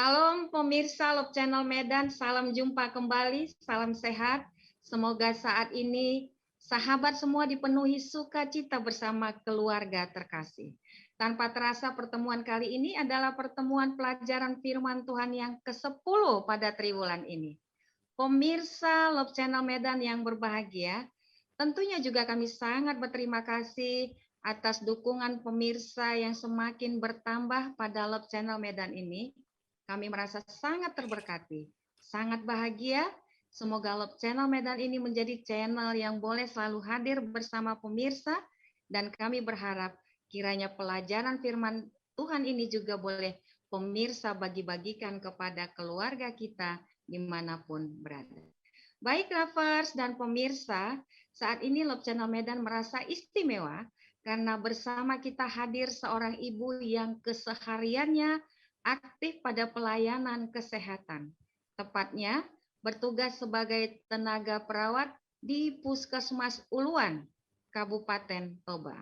Salam pemirsa Love Channel Medan, salam jumpa kembali, salam sehat. Semoga saat ini sahabat semua dipenuhi sukacita bersama keluarga terkasih. Tanpa terasa pertemuan kali ini adalah pertemuan pelajaran firman Tuhan yang ke-10 pada triwulan ini. Pemirsa Love Channel Medan yang berbahagia, tentunya juga kami sangat berterima kasih atas dukungan pemirsa yang semakin bertambah pada Love Channel Medan ini. Kami merasa sangat terberkati, sangat bahagia. Semoga Love Channel Medan ini menjadi channel yang boleh selalu hadir bersama pemirsa, dan kami berharap kiranya pelajaran firman Tuhan ini juga boleh pemirsa bagi-bagikan kepada keluarga kita dimanapun berada. Baik lovers dan pemirsa, saat ini Love Channel Medan merasa istimewa karena bersama kita hadir seorang ibu yang kesehariannya aktif pada pelayanan kesehatan. Tepatnya bertugas sebagai tenaga perawat di Puskesmas Uluan, Kabupaten Toba.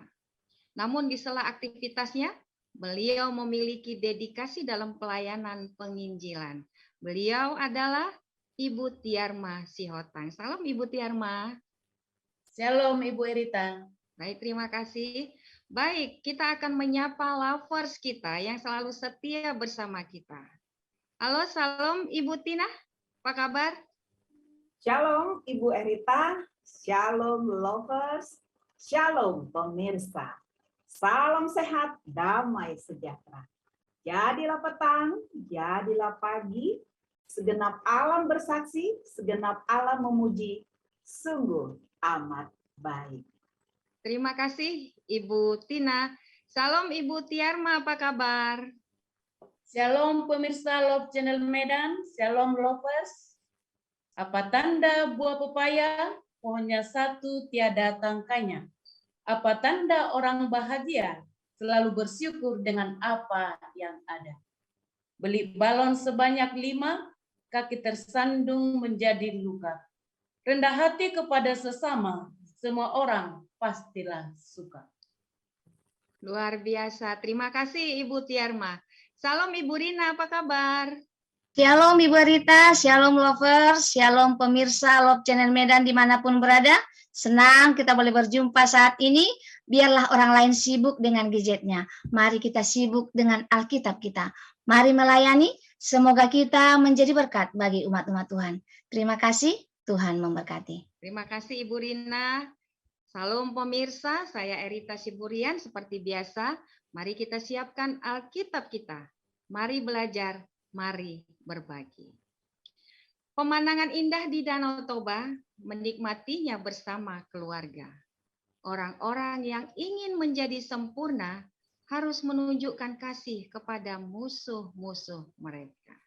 Namun di sela aktivitasnya, beliau memiliki dedikasi dalam pelayanan penginjilan. Beliau adalah Ibu Tiarma Sihotang. Salam Ibu Tiarma. Shalom Ibu Erita. Baik, terima kasih. Baik, kita akan menyapa lovers kita yang selalu setia bersama kita. Halo, salam Ibu Tina, apa kabar? Shalom Ibu Erita, shalom lovers, shalom pemirsa. Salam sehat, damai sejahtera. Jadilah petang, jadilah pagi, segenap alam bersaksi, segenap alam memuji, sungguh amat baik. Terima kasih Ibu Tina. Salam Ibu Tiarma, apa kabar? Shalom pemirsa Love Channel Medan, shalom lovers. Apa tanda buah pepaya? Pohonnya satu, tiada tangkainya. Apa tanda orang bahagia? Selalu bersyukur dengan apa yang ada. Beli balon sebanyak 5, kaki tersandung menjadi luka. Rendah hati kepada sesama, semua orang pastilah suka. Luar biasa. Terima kasih Ibu Tiarma. Salam Ibu Rina, apa kabar? Shalom Ibu Rita, shalom lovers, shalom pemirsa Love Channel Medan dimanapun berada. Senang kita boleh berjumpa saat ini. Biarlah orang lain sibuk dengan gadgetnya. Mari kita sibuk dengan Alkitab kita. Mari melayani, semoga kita menjadi berkat bagi umat-umat Tuhan. Terima kasih, Tuhan memberkati. Terima kasih Ibu Rina. Salam pemirsa, saya Erita Siburian. Seperti biasa, mari kita siapkan Alkitab kita. Mari belajar, mari berbagi. Pemandangan indah di Danau Toba, menikmatinya bersama keluarga. Orang-orang yang ingin menjadi sempurna harus menunjukkan kasih kepada musuh-musuh mereka.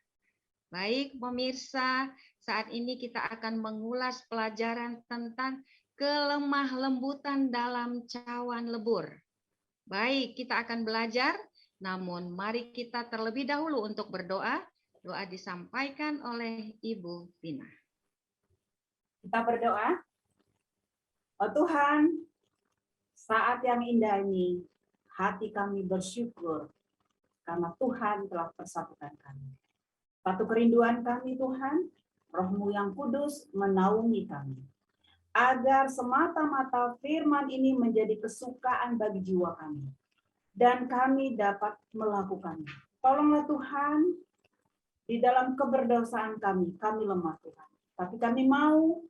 Baik pemirsa, saat ini kita akan mengulas pelajaran tentang kelemah lembutan dalam cawan lebur. Baik, kita akan belajar, namun mari kita terlebih dahulu untuk berdoa. Doa disampaikan oleh Ibu Tina. Kita berdoa. Oh Tuhan, saat yang indah ini, hati kami bersyukur karena Tuhan telah persatukan kami. Satu kerinduan kami Tuhan, Roh-Mu yang kudus menaungi kami. Agar semata-mata firman ini menjadi kesukaan bagi jiwa kami. Dan kami dapat melakukannya. Tolonglah Tuhan, di dalam keberdosaan kami lemah Tuhan. Tapi kami mau,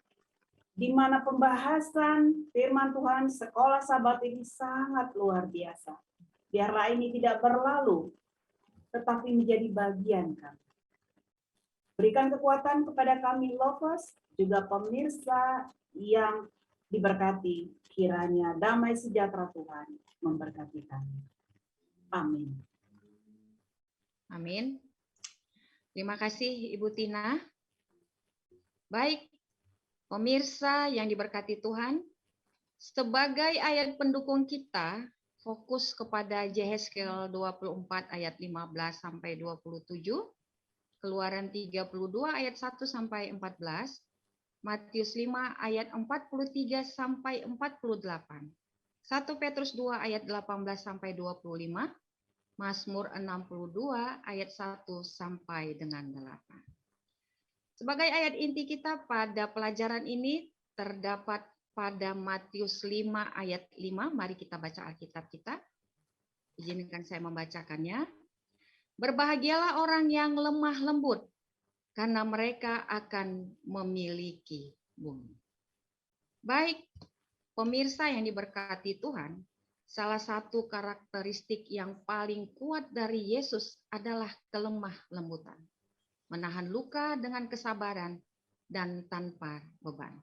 di mana pembahasan firman Tuhan sekolah Sabat ini sangat luar biasa. Biarlah ini tidak berlalu, tetapi menjadi bagian kami. Berikan kekuatan kepada kami lovers, juga pemirsa yang diberkati, kiranya damai sejahtera Tuhan memberkati kami. Amin. Amin. Terima kasih Ibu Tina. Baik, pemirsa yang diberkati Tuhan, sebagai ayat pendukung kita, fokus kepada Yehezkiel 24 ayat 15 sampai 27, Keluaran 32 ayat 1 sampai 14, Matius 5 ayat 43 sampai 48, 1 Petrus 2 ayat 18 sampai 25, Mazmur 62 ayat 1 sampai dengan 8. Sebagai ayat inti kita pada pelajaran ini terdapat pada Matius 5 ayat 5. Mari kita baca Alkitab kita. Izinkan saya membacakannya. Berbahagialah orang yang lemah lembut, karena mereka akan memiliki bumi. Baik, pemirsa yang diberkati Tuhan, salah satu karakteristik yang paling kuat dari Yesus adalah kelemah lembutan. Menahan luka dengan kesabaran dan tanpa beban.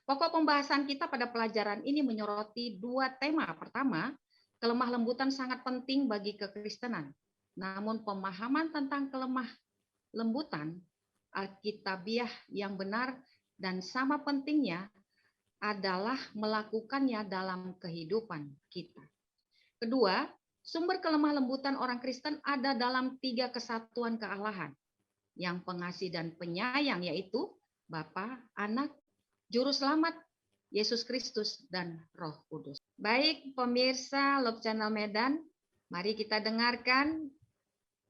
Pokok pembahasan kita pada pelajaran ini menyoroti dua tema. Pertama, kelemah lembutan sangat penting bagi kekristenan. Namun pemahaman tentang kelemah lembutan Alkitabiah yang benar dan sama pentingnya adalah melakukannya dalam kehidupan kita. Kedua, sumber kelemah lembutan orang Kristen ada dalam 3 kesatuan kealahan yang pengasih dan penyayang, yaitu Bapa, Anak, Juru Selamat, Yesus Kristus, dan Roh Kudus. Baik pemirsa Love Channel Medan, mari kita dengarkan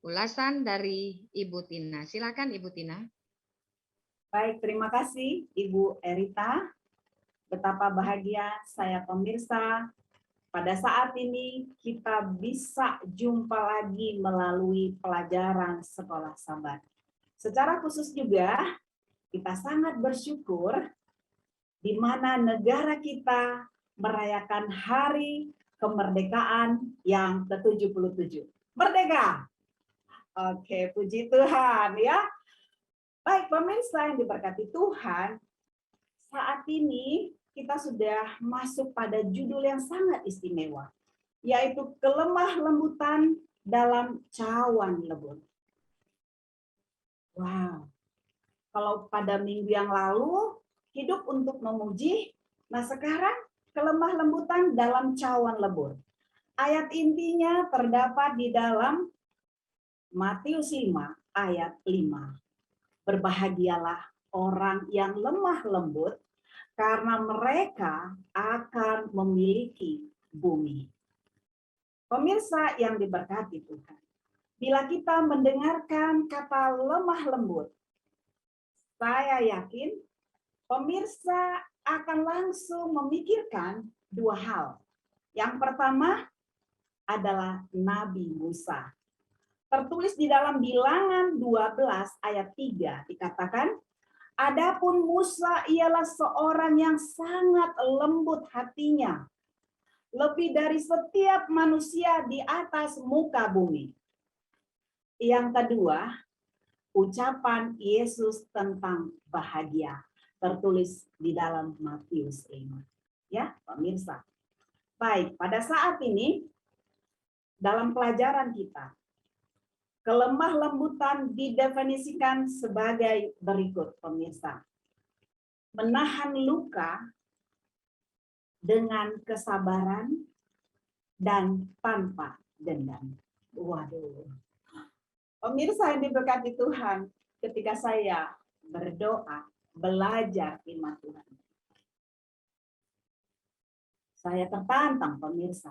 ulasan dari Ibu Tina. Silakan Ibu Tina. Baik, terima kasih Ibu Erita. Betapa bahagia saya pemirsa. Pada saat ini kita bisa jumpa lagi melalui pelajaran Sekolah Sabat. Secara khusus juga kita sangat bersyukur di mana negara kita merayakan hari kemerdekaan yang ke-77. Merdeka! Oke, puji Tuhan ya. Baik pemirsa yang diberkati Tuhan, saat ini kita sudah masuk pada judul yang sangat istimewa, yaitu kelemah lembutan dalam cawan lebur. Wow, kalau pada minggu yang lalu hidup untuk memuji, nah sekarang kelemah lembutan dalam cawan lebur. Ayat intinya terdapat di dalam Matius 5 ayat 5. Berbahagialah orang yang lemah lembut, karena mereka akan memiliki bumi. Pemirsa yang diberkati Tuhan, bila kita mendengarkan kata lemah lembut, saya yakin pemirsa akan langsung memikirkan dua hal. Yang pertama adalah Nabi Musa. Tertulis di dalam Bilangan 12 ayat 3 dikatakan, adapun Musa ialah seorang yang sangat lembut hatinya, lebih dari setiap manusia di atas muka bumi. Yang kedua, ucapan Yesus tentang bahagia, tertulis di dalam Matius 5. Ya, pemirsa. Baik, pada saat ini dalam pelajaran kita, kelemah lembutan didefinisikan sebagai berikut, pemirsa. Menahan luka dengan kesabaran dan tanpa dendam. Waduh. Pemirsa yang diberkati Tuhan, ketika saya berdoa, belajar firman Tuhan, saya tertantang, pemirsa.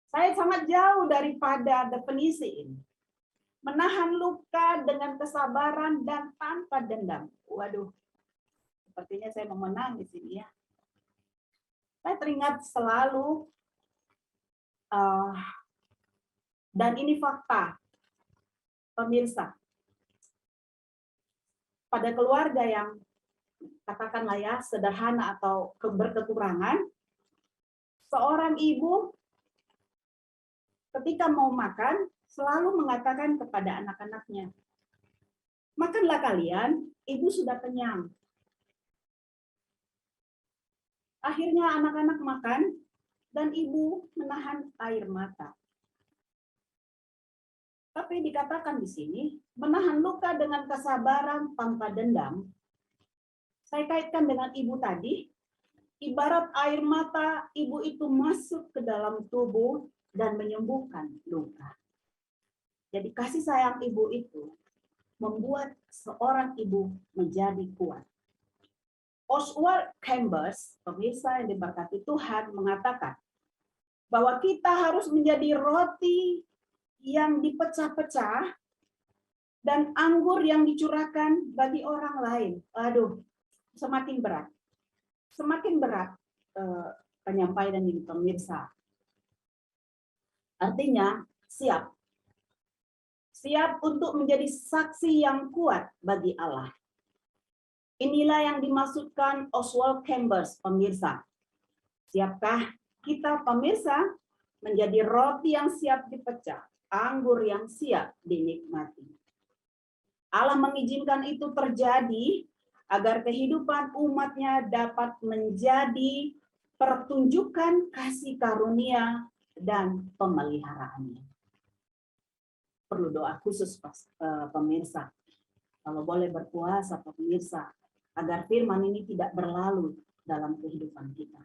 Saya sangat jauh daripada definisi ini. Menahan luka dengan kesabaran dan tanpa dendam. Waduh, sepertinya saya mau menang di sini ya. Saya teringat selalu, dan ini fakta, pemirsa. Pada keluarga yang katakanlah ya sederhana atau berkekurangan, seorang ibu ketika mau makan selalu mengatakan kepada anak-anaknya, makanlah kalian, ibu sudah kenyang. Akhirnya anak-anak makan dan ibu menahan air mata. Tapi dikatakan di sini, menahan luka dengan kesabaran tanpa dendam. Saya kaitkan dengan ibu tadi, ibarat air mata ibu itu masuk ke dalam tubuh dan menyembuhkan luka. Jadi kasih sayang ibu itu membuat seorang ibu menjadi kuat. Oswald Chambers, pemirsa yang diberkati Tuhan, mengatakan bahwa kita harus menjadi roti yang dipecah-pecah dan anggur yang dicurahkan bagi orang lain. Aduh, semakin berat. Semakin berat penyampaian ini, pemirsa. Artinya, siap. Siap untuk menjadi saksi yang kuat bagi Allah. Inilah yang dimaksudkan Oswald Chambers, pemirsa. Siapkah kita, pemirsa, menjadi roti yang siap dipecah, anggur yang siap dinikmati? Allah mengizinkan itu terjadi agar kehidupan umatnya dapat menjadi pertunjukan kasih karunia dan pemeliharaannya. Perlu doa khusus, pemirsa. Kalau boleh berpuasa, pemirsa, agar firman ini tidak berlalu dalam kehidupan kita.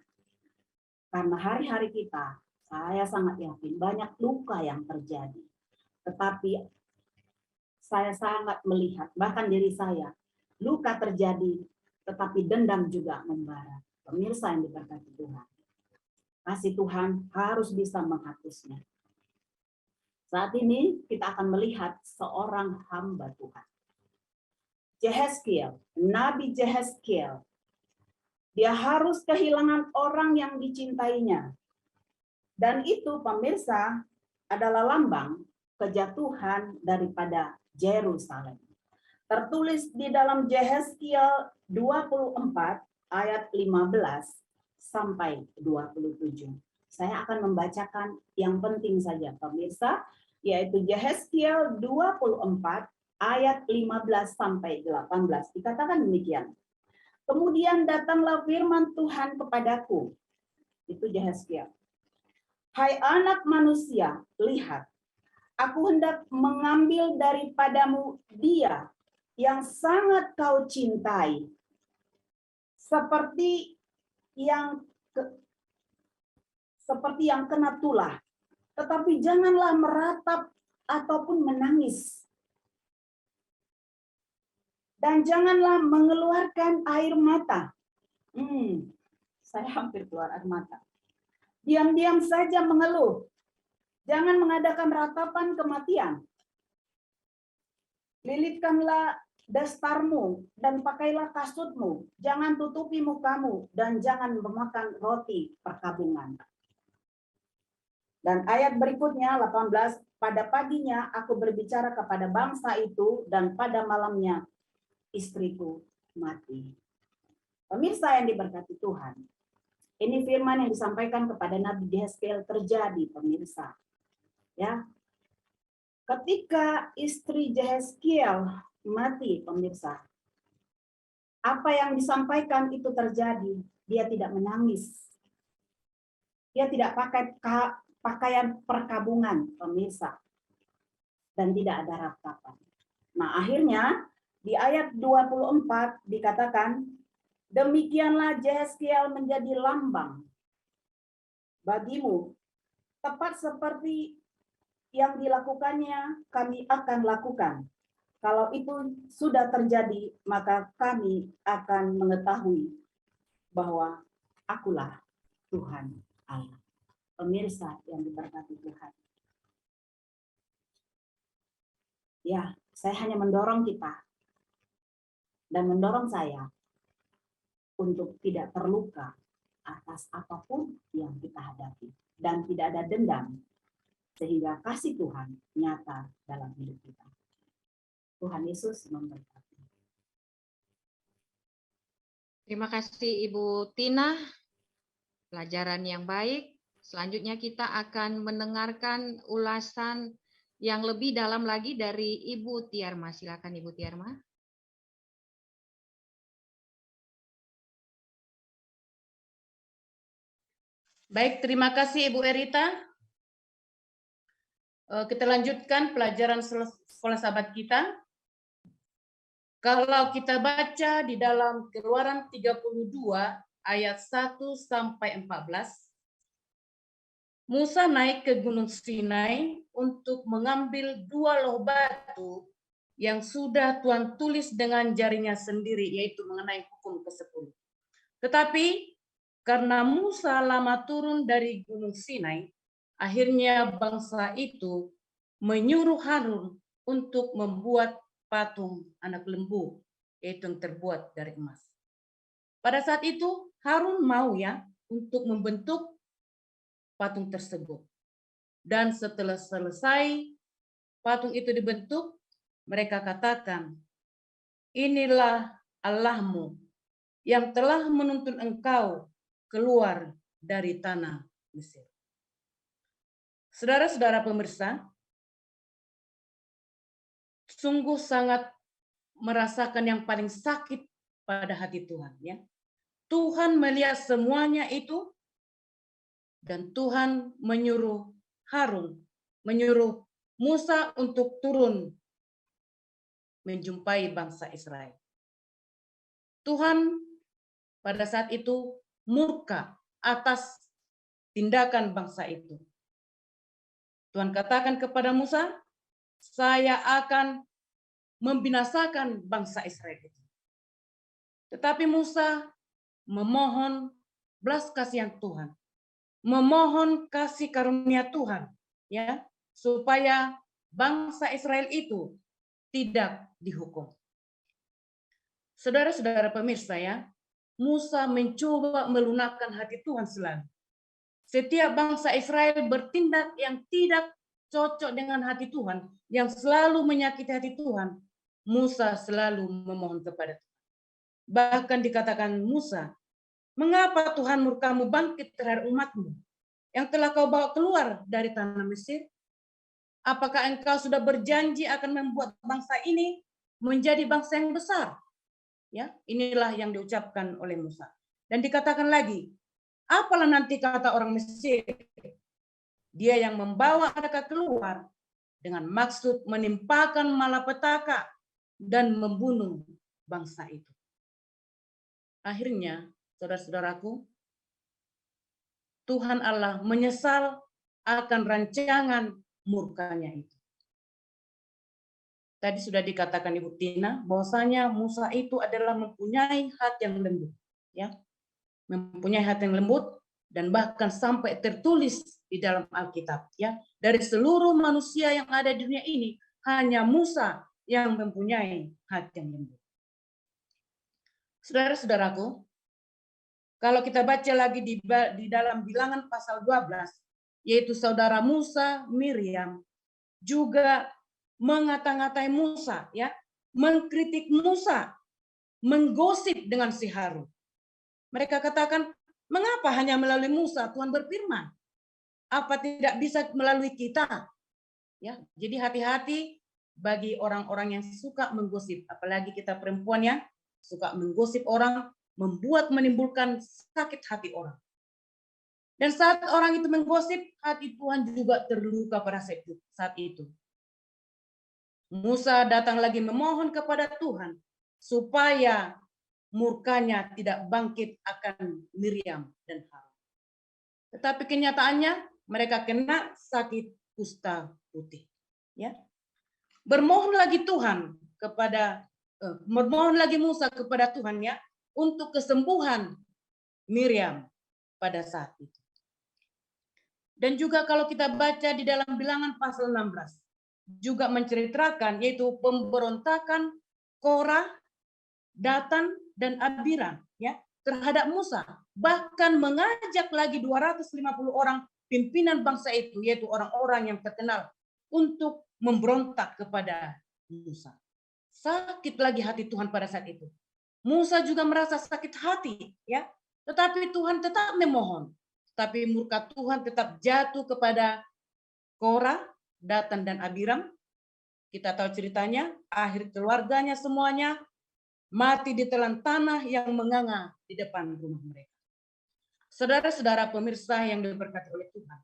Karena hari-hari kita, saya sangat yakin banyak luka yang terjadi. Tetapi saya sangat melihat, bahkan diri saya, luka terjadi, tetapi dendam juga membara. Pemirsa yang diberkati Tuhan. Kasih Tuhan harus bisa menghapusnya. Saat ini kita akan melihat seorang hamba Tuhan. Yehezkiel, Nabi Yehezkiel. Dia harus kehilangan orang yang dicintainya. Dan itu, pemirsa, adalah lambang kejatuhan daripada Yerusalem. Tertulis di dalam Yehezkiel 24 ayat 15 sampai 27. Saya akan membacakan yang penting saja, pemirsa, yaitu Yehezkiel 24 ayat 15 sampai 18. Dikatakan demikian. Kemudian datanglah firman Tuhan kepadaku. Itu Yehezkiel. Hai anak manusia, lihat, aku hendak mengambil daripadamu dia yang sangat kau cintai, seperti yang kena tulah, tetapi janganlah meratap ataupun menangis, dan janganlah mengeluarkan air mata. Saya hampir keluar air mata. Diam-diam saja mengeluh. Jangan mengadakan ratapan kematian. Lilitkanlah dastarmu dan pakailah kasutmu. Jangan tutupi mukamu dan jangan memakan roti perkabungan. Dan ayat berikutnya 18, pada paginya aku berbicara kepada bangsa itu dan pada malamnya istriku mati. Pemirsa yang diberkati Tuhan, ini firman yang disampaikan kepada Nabi Yehezkiel terjadi, pemirsa. Ya, ketika istri Yehezkiel mati, pemirsa, apa yang disampaikan itu terjadi. Dia tidak menangis. Dia tidak pakai pakaian perkabungan, pemirsa, dan tidak ada ratapan. Nah, akhirnya di ayat 24 dikatakan, demikianlah Yehezkiel menjadi lambang bagimu, tepat seperti yang dilakukannya kami akan lakukan. Kalau itu sudah terjadi, maka kami akan mengetahui bahwa akulah Tuhan Allah. Pemirsa yang diberkati Tuhan. Ya, saya hanya mendorong kita dan mendorong saya untuk tidak terluka atas apapun yang kita hadapi dan tidak ada dendam, sehingga kasih Tuhan nyata dalam hidup kita. Tuhan Yesus memberkati. Terima kasih Ibu Tina, pelajaran yang baik. Selanjutnya kita akan mendengarkan ulasan yang lebih dalam lagi dari Ibu Tiarma. Silakan Ibu Tiarma. Baik, terima kasih Ibu Erita. Kita lanjutkan pelajaran sekolah sahabat kita. Kalau kita baca di dalam Keluaran 32 ayat 1 sampai 14, Musa naik ke Gunung Sinai untuk mengambil 2 loh batu yang sudah Tuhan tulis dengan jarinya sendiri, yaitu mengenai hukum ke-10. Tetapi karena Musa lama turun dari Gunung Sinai, akhirnya bangsa itu menyuruh Harun untuk membuat patung anak lembu, yaitu yang terbuat dari emas. Pada saat itu Harun mau ya untuk membentuk patung tersebut. Dan setelah selesai patung itu dibentuk, mereka katakan, inilah Allahmu yang telah menuntun engkau keluar dari tanah Mesir. Saudara-saudara pemirsa, sungguh sangat merasakan yang paling sakit pada hati Tuhan. Ya. Tuhan melihat semuanya itu, dan Tuhan menyuruh Harun, menyuruh Musa untuk turun menjumpai bangsa Israel. Tuhan pada saat itu murka atas tindakan bangsa itu. Tuhan katakan kepada Musa, saya akan membinasakan bangsa Israel itu. Tetapi Musa memohon belas kasihan Tuhan, memohon kasih karunia Tuhan, ya, supaya bangsa Israel itu tidak dihukum. Saudara-saudara pemirsa ya, Musa mencoba melunakkan hati Tuhan selalu. Setiap bangsa Israel bertindak yang tidak cocok dengan hati Tuhan, yang selalu menyakiti hati Tuhan, Musa selalu memohon kepada Tuhan. Bahkan dikatakan Musa, mengapa Tuhan murkamu bangkit terhadap umatmu yang telah kau bawa keluar dari tanah Mesir? Apakah engkau sudah berjanji akan membuat bangsa ini menjadi bangsa yang besar? Ya, inilah yang diucapkan oleh Musa. Dan dikatakan lagi, apalah nanti kata orang Mesir? Dia yang membawa mereka keluar dengan maksud menimpakan malapetaka dan membunuh bangsa itu. Akhirnya, saudara-saudaraku, Tuhan Allah menyesal akan rancangan murkanya itu. Tadi sudah dikatakan Ibu Tina bahwasanya Musa itu adalah mempunyai hati yang lembut, ya, mempunyai hati yang lembut, dan bahkan sampai tertulis di dalam Alkitab, ya, dari seluruh manusia yang ada di dunia ini hanya Musa yang mempunyai hati yang lembut. Saudara-saudaraku, kalau kita baca lagi di dalam Bilangan pasal 12, yaitu saudara Musa, Miriam juga mengata-ngatai Musa, ya, mengkritik Musa, menggosip dengan si Harun. Mereka katakan, mengapa hanya melalui Musa Tuhan berfirman? Apa tidak bisa melalui kita? Ya, jadi hati-hati bagi orang-orang yang suka menggosip, apalagi kita perempuan yang suka menggosip orang, menimbulkan sakit hati orang. Dan saat orang itu menggosip, hati Tuhan juga terluka pada saat itu. Musa datang lagi memohon kepada Tuhan supaya murkanya tidak bangkit akan Miriam dan Harun. Tetapi kenyataannya mereka kena sakit kusta putih. Ya, bermohon lagi Musa kepada Tuhan, ya, untuk kesembuhan Miriam pada saat itu. Dan juga kalau kita baca di dalam Bilangan pasal 16 juga menceritakan yaitu pemberontakan Korah, Datan, dan Abiram, ya, terhadap Musa, bahkan mengajak lagi 250 orang pimpinan bangsa itu, yaitu orang-orang yang terkenal, untuk memberontak kepada Musa. Sakit lagi hati Tuhan pada saat itu. Musa juga merasa sakit hati, ya, tetapi Tuhan tetap memohon. Tapi murka Tuhan tetap jatuh kepada Korah, Datan, dan Abiram. Kita tahu ceritanya, akhir keluarganya semuanya mati ditelan tanah yang menganga di depan rumah mereka. Saudara-saudara pemirsa yang diberkati oleh Tuhan,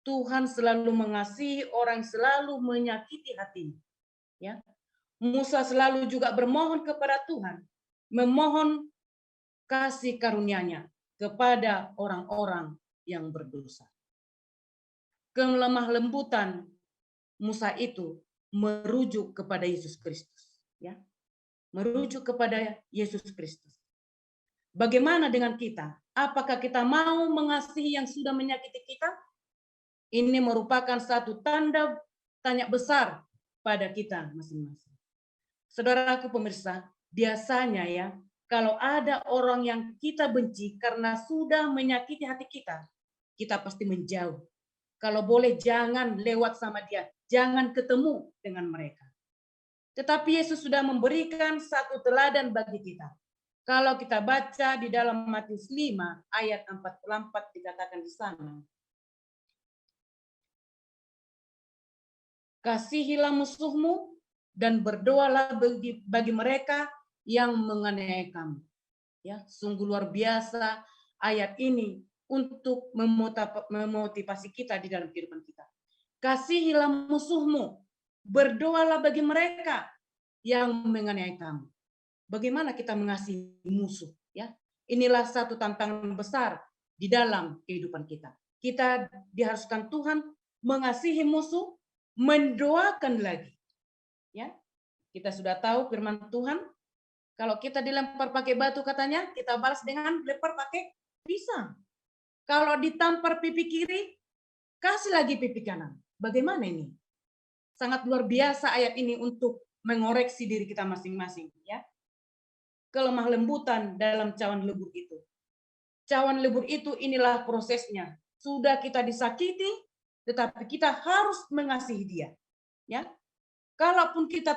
Tuhan selalu mengasihi orang, selalu menyakiti hatinya. Ya, Musa selalu juga bermohon kepada Tuhan, memohon kasih karunia-Nya kepada orang-orang yang berdosa. Kelemah lembutan Musa itu merujuk kepada Yesus Kristus, ya, merujuk kepada Yesus Kristus. Bagaimana dengan kita? Apakah kita mau mengasihi yang sudah menyakiti kita? Ini merupakan satu tanda tanya besar pada kita masing-masing. Saudaraku pemirsa, biasanya ya, kalau ada orang yang kita benci karena sudah menyakiti hati kita, kita pasti menjauh. Kalau boleh jangan lewat sama dia, jangan ketemu dengan mereka. Tetapi Yesus sudah memberikan satu teladan bagi kita. Kalau kita baca di dalam Matius 5 ayat 44 dikatakan di sana. Kasihilah musuhmu dan berdoalah bagi mereka yang menganiaya kamu. Ya, sungguh luar biasa ayat ini untuk memotivasi kita di dalam kehidupan kita. Kasihilah musuhmu, berdoalah bagi mereka yang menganiaya kamu. Bagaimana kita mengasihi musuh? Ya, inilah satu tantangan besar di dalam kehidupan kita. Kita diharuskan Tuhan mengasihi musuh, mendoakan lagi. Ya, kita sudah tahu firman Tuhan. Kalau kita dilempar pakai batu katanya, kita balas dengan lempar pakai pisang. Kalau ditampar pipi kiri, kasih lagi pipi kanan. Bagaimana ini? Sangat luar biasa ayat ini untuk mengoreksi diri kita masing-masing. Ya, kelemah lembutan dalam cawan lebur itu. Cawan lebur itu inilah prosesnya. Sudah kita disakiti, tetapi kita harus mengasihi dia. Ya, kalaupun kita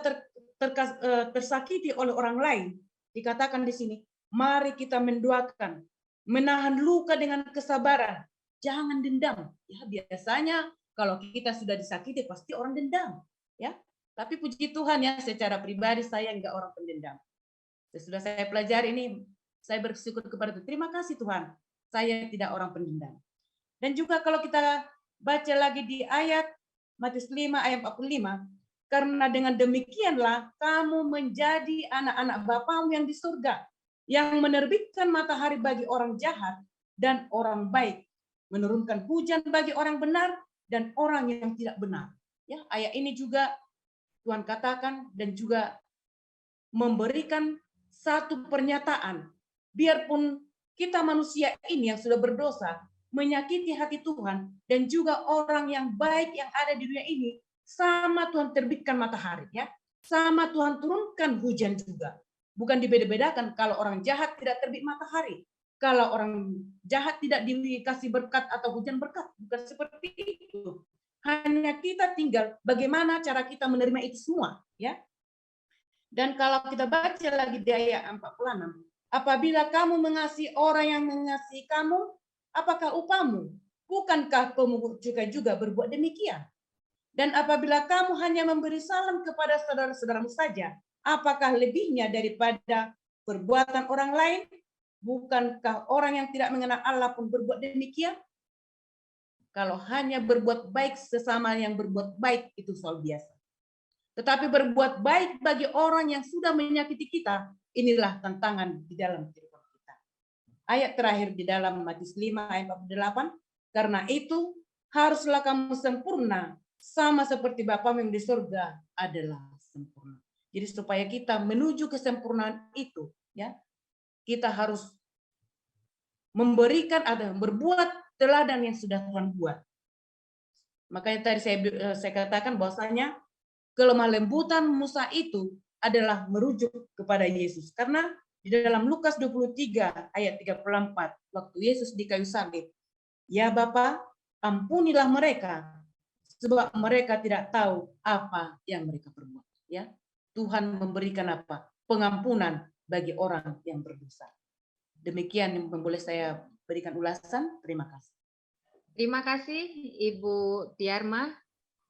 tersakiti oleh orang lain, dikatakan di sini, mari kita mendoakan, menahan luka dengan kesabaran, jangan dendam. Ya, biasanya kalau kita sudah disakiti pasti orang dendam. Ya, tapi puji Tuhan ya, secara pribadi saya enggak orang pendendam. Sesudah saya pelajari ini, saya bersyukur kepada Tuhan. Terima kasih Tuhan, saya tidak orang pendendam. Dan juga kalau kita baca lagi di ayat Matius 5 ayat 45, karena dengan demikianlah kamu menjadi anak-anak Bapamu yang di surga, yang menerbitkan matahari bagi orang jahat dan orang baik, menurunkan hujan bagi orang benar dan orang yang tidak benar. Ya, ayat ini juga Tuhan katakan dan juga memberikan satu pernyataan, biarpun kita manusia ini yang sudah berdosa, menyakiti hati Tuhan, dan juga orang yang baik yang ada di dunia ini, sama Tuhan terbitkan matahari, ya, sama Tuhan turunkan hujan juga. Bukan dibeda-bedakan, kalau orang jahat tidak terbit matahari, kalau orang jahat tidak dikasih berkat atau hujan berkat, bukan seperti itu. Hanya kita tinggal bagaimana cara kita menerima itu semua, ya. Dan kalau kita baca lagi di ayat 46, apabila kamu mengasihi orang yang mengasihi kamu, apakah upamu? Bukankah kamu juga berbuat demikian? Dan apabila kamu hanya memberi salam kepada saudara-saudaramu saja, apakah lebihnya daripada perbuatan orang lain? Bukankah orang yang tidak mengenal Allah pun berbuat demikian? Kalau hanya berbuat baik sesama yang berbuat baik itu soal biasa. Tetapi berbuat baik bagi orang yang sudah menyakiti kita, inilah tantangan di dalam kehidupan kita. Ayat terakhir di dalam Matius 5 ayat 48, karena itu haruslah kamu sempurna, sama seperti Bapamu yang di surga adalah sempurna. Jadi supaya kita menuju kesempurnaan itu, ya, kita harus memberikan atau berbuat teladan yang sudah Tuhan buat. Makanya tadi saya katakan bahwasanya kelemah lembutan Musa itu adalah merujuk kepada Yesus. Karena di dalam Lukas 23 ayat 34, waktu Yesus di kayu salib, ya Bapa, ampunilah mereka, sebab mereka tidak tahu apa yang mereka perbuat. Ya, Tuhan memberikan apa? Pengampunan bagi orang yang berdosa. Demikian yang boleh saya berikan ulasan. Terima kasih. Terima kasih Ibu Tiarma.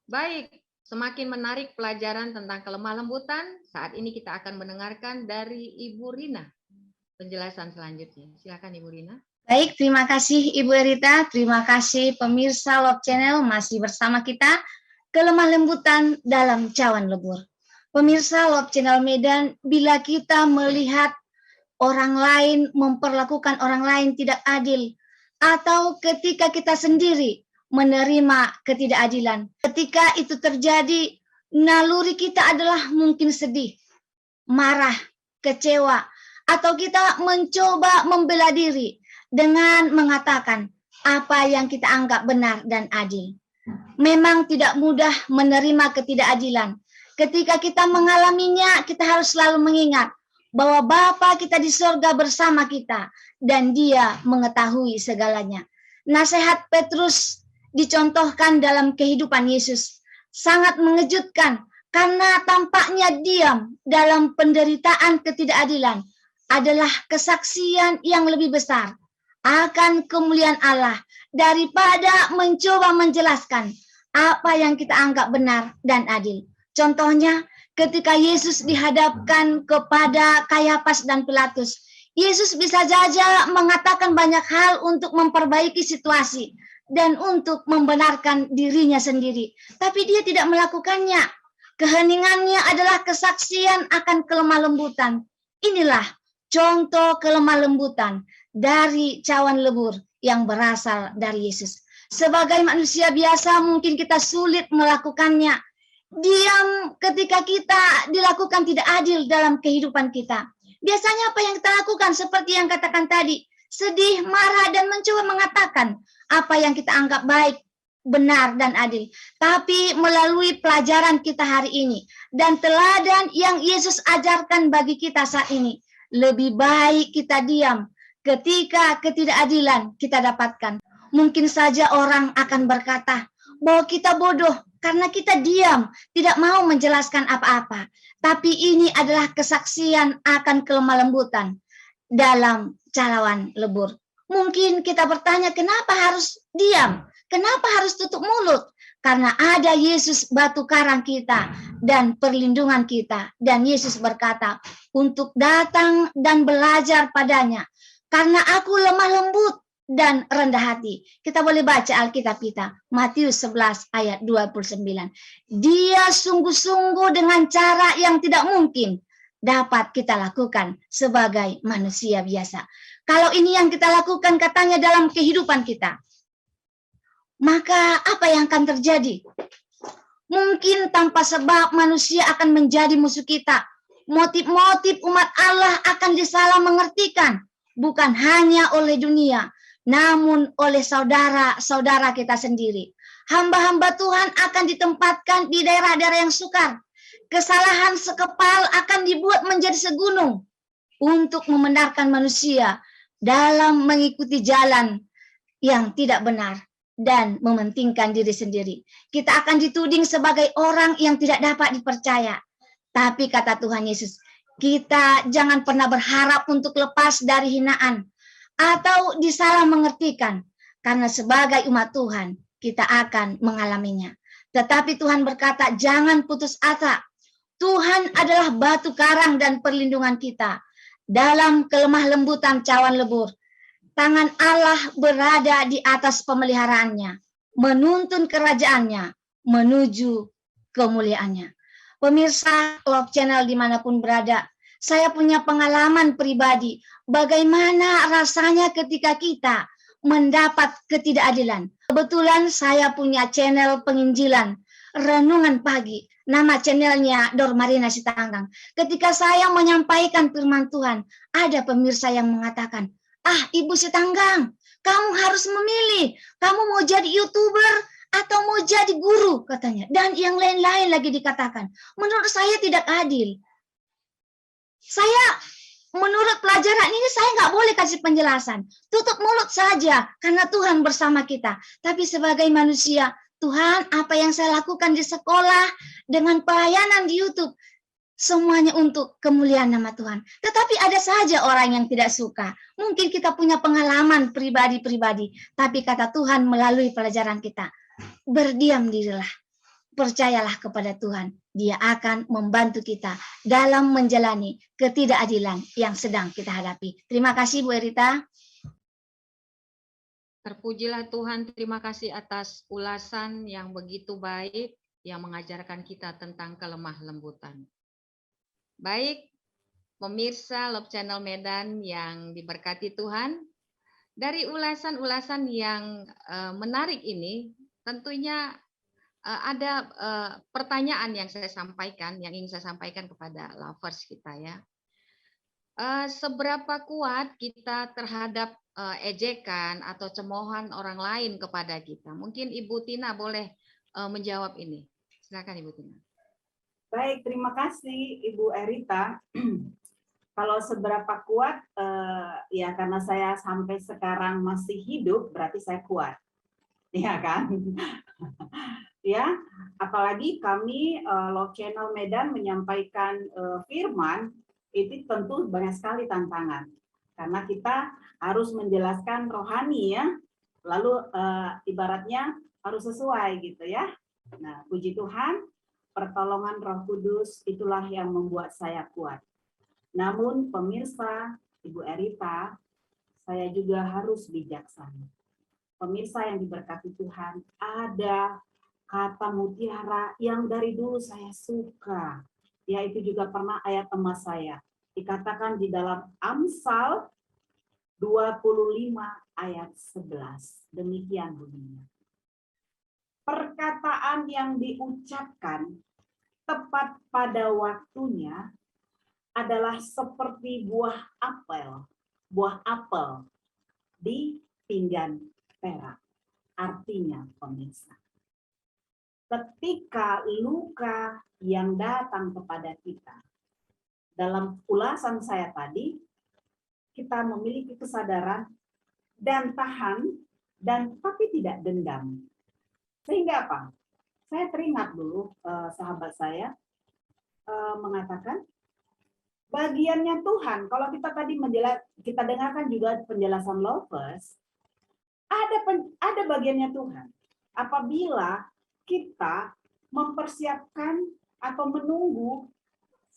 Baik, semakin menarik pelajaran tentang kelemah lembutan. Saat ini kita akan mendengarkan dari Ibu Rina penjelasan selanjutnya. Silakan Ibu Rina. Baik, terima kasih Ibu Erita. Terima kasih pemirsa Love Channel masih bersama kita. Kelemah lembutan dalam cawan lebur. Pemirsa Love Channel Medan, bila kita melihat orang lain memperlakukan orang lain tidak adil, atau ketika kita sendiri menerima ketidakadilan, ketika itu terjadi, naluri kita adalah mungkin sedih, marah, kecewa, atau kita mencoba membela diri dengan mengatakan apa yang kita anggap benar dan adil. Memang tidak mudah menerima ketidakadilan. Ketika kita mengalaminya, kita harus selalu mengingat bahwa Bapa kita di surga bersama kita dan Dia mengetahui segalanya. Nasihat Petrus dicontohkan dalam kehidupan Yesus. Sangat mengejutkan karena tampaknya diam dalam penderitaan ketidakadilan adalah kesaksian yang lebih besar akan kemuliaan Allah daripada mencoba menjelaskan apa yang kita anggap benar dan adil. Contohnya, ketika Yesus dihadapkan kepada Kayafas dan Pilatus, Yesus bisa saja mengatakan banyak hal untuk memperbaiki situasi dan untuk membenarkan dirinya sendiri. Tapi dia tidak melakukannya. Keheningannya adalah kesaksian akan kelemah lembutan. Inilah contoh kelemah lembutan dari cawan lebur yang berasal dari Yesus. Sebagai manusia biasa mungkin kita sulit melakukannya. Diam ketika kita dilakukan tidak adil dalam kehidupan kita. Biasanya apa yang kita lakukan seperti yang katakan tadi, sedih, marah, dan mencoba mengatakan apa yang kita anggap baik, benar, dan adil. Tapi melalui pelajaran kita hari ini dan teladan yang Yesus ajarkan bagi kita saat ini, lebih baik kita diam ketika ketidakadilan kita dapatkan. Mungkin saja orang akan berkata bahwa kita bodoh karena kita diam, tidak mau menjelaskan apa-apa. Tapi ini adalah kesaksian akan kelemah lembutan dalam cawan lebur. Mungkin kita bertanya, kenapa harus diam? Kenapa harus tutup mulut? Karena ada Yesus batu karang kita dan perlindungan kita. Dan Yesus berkata, untuk datang dan belajar padanya. Karena aku lemah lembut dan rendah hati. Kita boleh baca Alkitab kita, Matius 11 ayat 29. Dia sungguh-sungguh dengan cara yang tidak mungkin dapat kita lakukan sebagai manusia biasa. Kalau ini yang kita lakukan katanya dalam kehidupan kita, maka apa yang akan terjadi? Mungkin tanpa sebab manusia akan menjadi musuh kita. Motif-motif umat Allah akan disalah mengertikan, bukan hanya oleh dunia, namun oleh saudara-saudara kita sendiri. Hamba-hamba Tuhan akan ditempatkan di daerah-daerah yang sukar. Kesalahan sekepal akan dibuat menjadi segunung untuk membenarkan manusia dalam mengikuti jalan yang tidak benar dan mementingkan diri sendiri. Kita akan dituding sebagai orang yang tidak dapat dipercaya. Tapi kata Tuhan Yesus, kita jangan pernah berharap untuk lepas dari hinaan atau disalah mengertikan, karena sebagai umat Tuhan kita akan mengalaminya. Tetapi Tuhan berkata, jangan putus asa. Tuhan adalah batu karang dan perlindungan kita. Dalam kelemah lembutan cawan lebur, tangan Allah berada di atas pemeliharaannya, menuntun kerajaannya menuju kemuliaannya. Pemirsa Love Channel dimanapun berada, saya punya pengalaman pribadi bagaimana rasanya ketika kita mendapat ketidakadilan. Kebetulan saya punya channel penginjilan, Renungan Pagi. Nama channelnya Dor Marina Sitanggang. Ketika saya menyampaikan firman Tuhan, ada pemirsa yang mengatakan, Ibu Sitanggang, kamu harus memilih. Kamu mau jadi YouTuber atau mau jadi guru, katanya. Dan yang lain-lain lagi dikatakan. Menurut saya tidak adil. Menurut pelajaran ini saya nggak boleh kasih penjelasan. Tutup mulut saja karena Tuhan bersama kita. Tapi sebagai manusia, Tuhan, apa yang saya lakukan di sekolah dengan pelayanan di YouTube, semuanya untuk kemuliaan nama Tuhan. Tetapi ada saja orang yang tidak suka. Mungkin kita punya pengalaman pribadi-pribadi, tapi kata Tuhan melalui pelajaran kita, berdiam dirilah. Percayalah kepada Tuhan, Dia akan membantu kita dalam menjalani ketidakadilan yang sedang kita hadapi. Terima kasih Bu Erita. Terpujilah Tuhan, terima kasih atas ulasan yang begitu baik yang mengajarkan kita tentang kelemah lembutan. Baik, pemirsa Love Channel Medan yang diberkati Tuhan, dari ulasan-ulasan yang menarik ini, tentunya ada pertanyaan yang saya sampaikan, yang ingin saya sampaikan kepada lovers kita ya. Seberapa kuat kita terhadap ejekan atau cemoohan orang lain kepada kita? Mungkin Ibu Tina boleh menjawab ini. Silakan Ibu Tina. Baik, terima kasih Ibu Erita. Kalau seberapa kuat, ya karena saya sampai sekarang masih hidup, berarti saya kuat. Ya kan? Ya, apalagi kami Love Channel Medan menyampaikan firman, itu tentu banyak sekali tantangan. Karena kita harus menjelaskan rohani ya, lalu ibaratnya harus sesuai gitu ya. Nah, puji Tuhan, pertolongan Roh Kudus itulah yang membuat saya kuat. Namun pemirsa, Ibu Erita, saya juga harus bijaksana. Pemirsa yang diberkati Tuhan, ada kata mutiara yang dari dulu saya suka. Ya, itu juga pernah ayat emas saya. Dikatakan di dalam Amsal 25 ayat 11. Demikian bunyinya. Perkataan yang diucapkan tepat pada waktunya adalah seperti buah apel di pinggan perak. Artinya, pemirsa, ketika luka yang datang kepada kita, dalam ulasan saya tadi, kita memiliki kesadaran dan tahan, dan tapi tidak dendam. Sehingga apa? Saya teringat dulu sahabat saya mengatakan, bagiannya Tuhan, kalau kita tadi kita dengarkan juga penjelasan Lovers, ada bagiannya Tuhan. Apabila kita mempersiapkan atau menunggu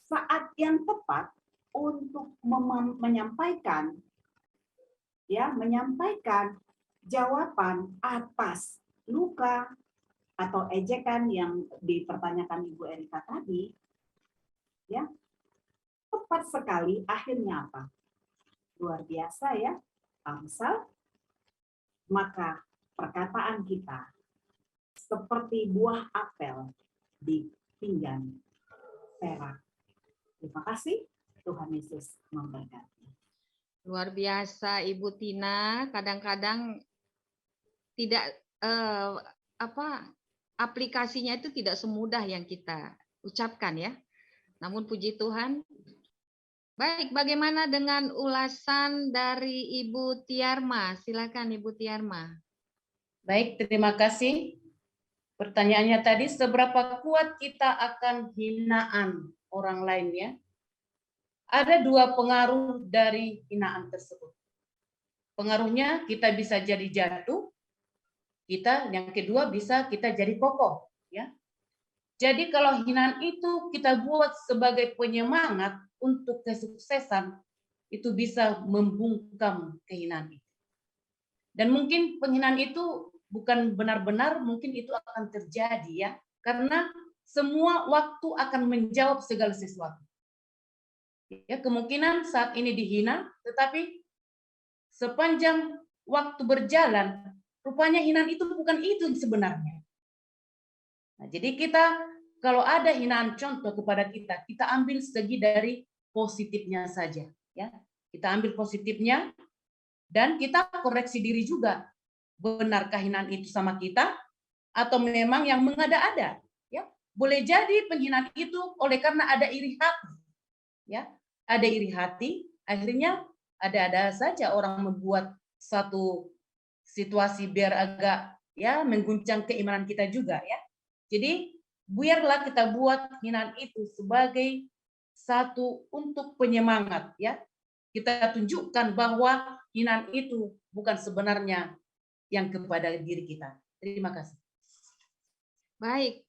saat yang tepat untuk menyampaikan jawaban atas luka atau ejekan yang dipertanyakan Ibu Erita tadi, ya, tepat sekali akhirnya apa? Luar biasa ya, Amsal. Maka perkataan kita seperti buah apel di pinggan perak. Terima kasih, Tuhan Yesus memberkati. Luar biasa Ibu Tina, kadang-kadang tidak aplikasinya itu tidak semudah yang kita ucapkan ya. Namun puji Tuhan. Baik, bagaimana dengan ulasan dari Ibu Tiarma? Silakan Ibu Tiarma. Baik, terima kasih. Pertanyaannya tadi, seberapa kuat kita akan hinaan orang lain ya? Ada dua pengaruh dari hinaan tersebut. Pengaruhnya kita bisa jadi jatuh, yang kedua bisa kita jadi kokoh ya. Jadi kalau hinaan itu kita buat sebagai penyemangat untuk kesuksesan, itu bisa membungkam kehinaan itu. Dan mungkin penghinaan itu bukan benar-benar, mungkin itu akan terjadi ya, karena semua waktu akan menjawab segala sesuatu. Ya, kemungkinan saat ini dihina, tetapi sepanjang waktu berjalan, rupanya hinaan itu bukan itu sebenarnya. Nah, jadi kita kalau ada hinaan contoh kepada kita, kita ambil segi dari positifnya saja, ya. Kita ambil positifnya dan kita koreksi diri juga. Benarkah hinaan itu sama kita atau memang yang mengada-ada, ya? Boleh jadi penghinaan itu oleh karena ada iri hati, ya. Ada iri hati, akhirnya ada-ada saja orang membuat satu situasi biar agak ya mengguncang keimanan kita juga, ya. Jadi biarlah kita buat hinaan itu sebagai satu untuk penyemangat ya. Kita tunjukkan bahwa hinaan itu bukan sebenarnya yang kepada diri kita. Terima kasih. Baik.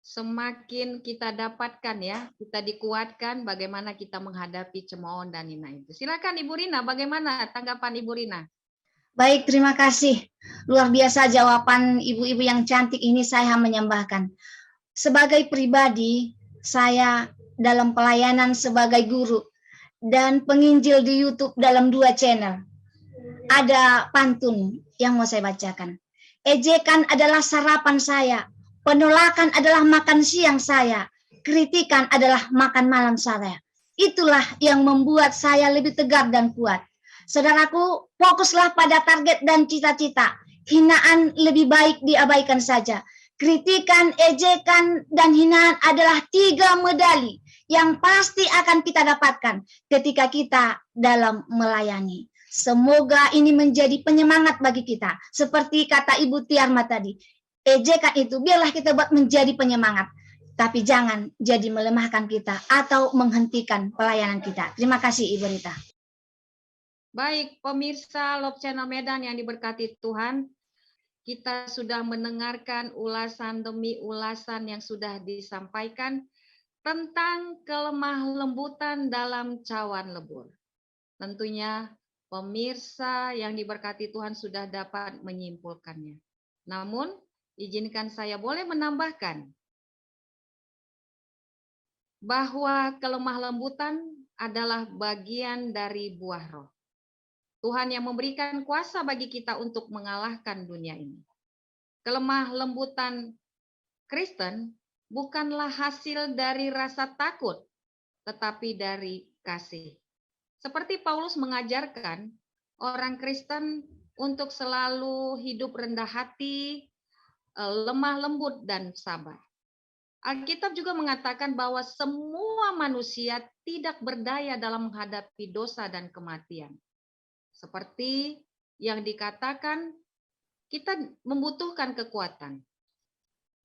Semakin kita dapatkan ya, kita dikuatkan bagaimana kita menghadapi cemooh dan hina itu. Silakan Ibu Rina, bagaimana tanggapan Ibu Rina? Baik, terima kasih. Luar biasa jawaban ibu-ibu yang cantik ini, saya menyembahkan. Sebagai pribadi, saya dalam pelayanan sebagai guru dan penginjil di YouTube dalam 2 channel. Ada pantun yang mau saya bacakan. Ejekan adalah sarapan saya, penolakan adalah makan siang saya, kritikan adalah makan malam saya. Itulah yang membuat saya lebih tegar dan kuat. Saudaraku, fokuslah pada target dan cita-cita. Hinaan lebih baik diabaikan saja. kritikan, ejekan, dan hinaan adalah 3 medali yang pasti akan kita dapatkan ketika kita dalam melayani. Semoga ini menjadi penyemangat bagi kita. Seperti kata Ibu Tiarma tadi, ejekan itu biarlah kita buat menjadi penyemangat. Tapi jangan jadi melemahkan kita atau menghentikan pelayanan kita. Terima kasih Ibu Rita. Baik, pemirsa Love Channel Medan yang diberkati Tuhan, kita sudah mendengarkan ulasan demi ulasan yang sudah disampaikan tentang kelemah lembutan dalam cawan lebur. Tentunya pemirsa yang diberkati Tuhan sudah dapat menyimpulkannya. Namun, izinkan saya boleh menambahkan bahwa kelemah lembutan adalah bagian dari buah roh. Tuhan yang memberikan kuasa bagi kita untuk mengalahkan dunia ini. Kelemah lembutan Kristen bukanlah hasil dari rasa takut, tetapi dari kasih. Seperti Paulus mengajarkan orang Kristen untuk selalu hidup rendah hati, lemah lembut, dan sabar. Alkitab juga mengatakan bahwa semua manusia tidak berdaya dalam menghadapi dosa dan kematian. Seperti yang dikatakan, kita membutuhkan kekuatan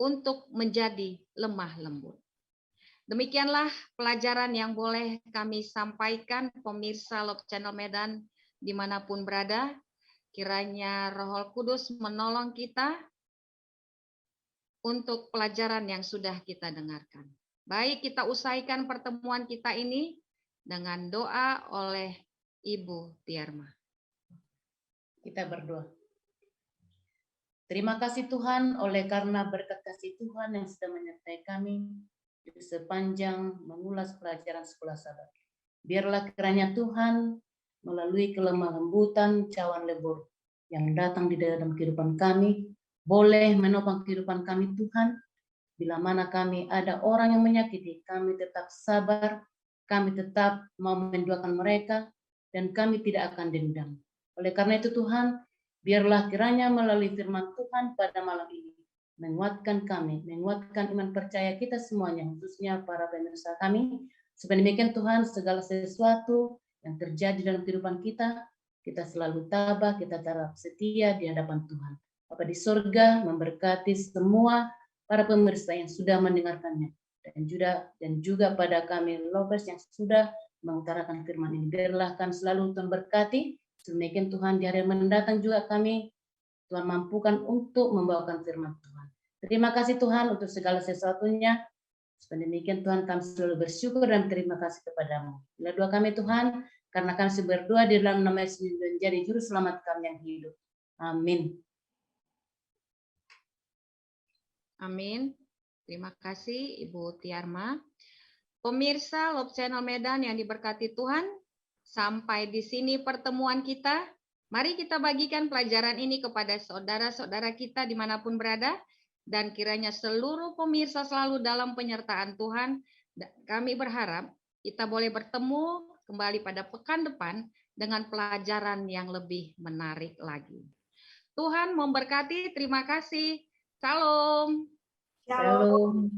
untuk menjadi lemah lembut. Demikianlah pelajaran yang boleh kami sampaikan pemirsa Love Channel Medan dimanapun berada. Kiranya Roh Kudus menolong kita untuk pelajaran yang sudah kita dengarkan. Baik, kita usaikan pertemuan kita ini dengan doa oleh Ibu Tiarma. Kita berdoa. Terima kasih Tuhan oleh karena berkat kasih Tuhan yang sudah menyertai kami di sepanjang mengulas pelajaran sekolah Sabat. Biarlah kiranya Tuhan melalui kelemah lembutan cawan lebur yang datang di dalam kehidupan kami, boleh menopang kehidupan kami Tuhan. Bila mana kami ada orang yang menyakiti, kami tetap sabar, kami tetap mau mendoakan mereka, dan kami tidak akan dendam. Oleh karena itu Tuhan, biarlah kiranya melalui firman Tuhan pada malam ini, menguatkan kami, menguatkan iman percaya kita semuanya, khususnya para pemirsa kami. Supaya demikian Tuhan, segala sesuatu yang terjadi dalam kehidupan kita selalu tabah, kita tetap setia di hadapan Tuhan. Bapa di surga memberkati semua para pemirsa yang sudah mendengarkannya, dan juga pada kami lovers yang sudah mengutarakan firman ini. Biarlah kami selalu memberkati. Demikian Tuhan, di hari mendatang juga kami Tuhan mampukan untuk membawakan firman Tuhan. Terima kasih Tuhan untuk segala sesuatunya. Demikian Tuhan, kami selalu bersyukur dan terima kasih kepadamu. Bila doa kami Tuhan, karena kami berdoa di dalam nama Yesus menjadi juru selamat kami yang hidup. Amin. Amin. Terima kasih Ibu Tiarma. Pemirsa Love Channel Medan yang diberkati Tuhan, sampai di sini pertemuan kita. Mari kita bagikan pelajaran ini kepada saudara-saudara kita dimanapun berada. Dan kiranya seluruh pemirsa selalu dalam penyertaan Tuhan. Dan kami berharap kita boleh bertemu kembali pada pekan depan dengan pelajaran yang lebih menarik lagi. Tuhan memberkati, terima kasih. Salam. Shalom.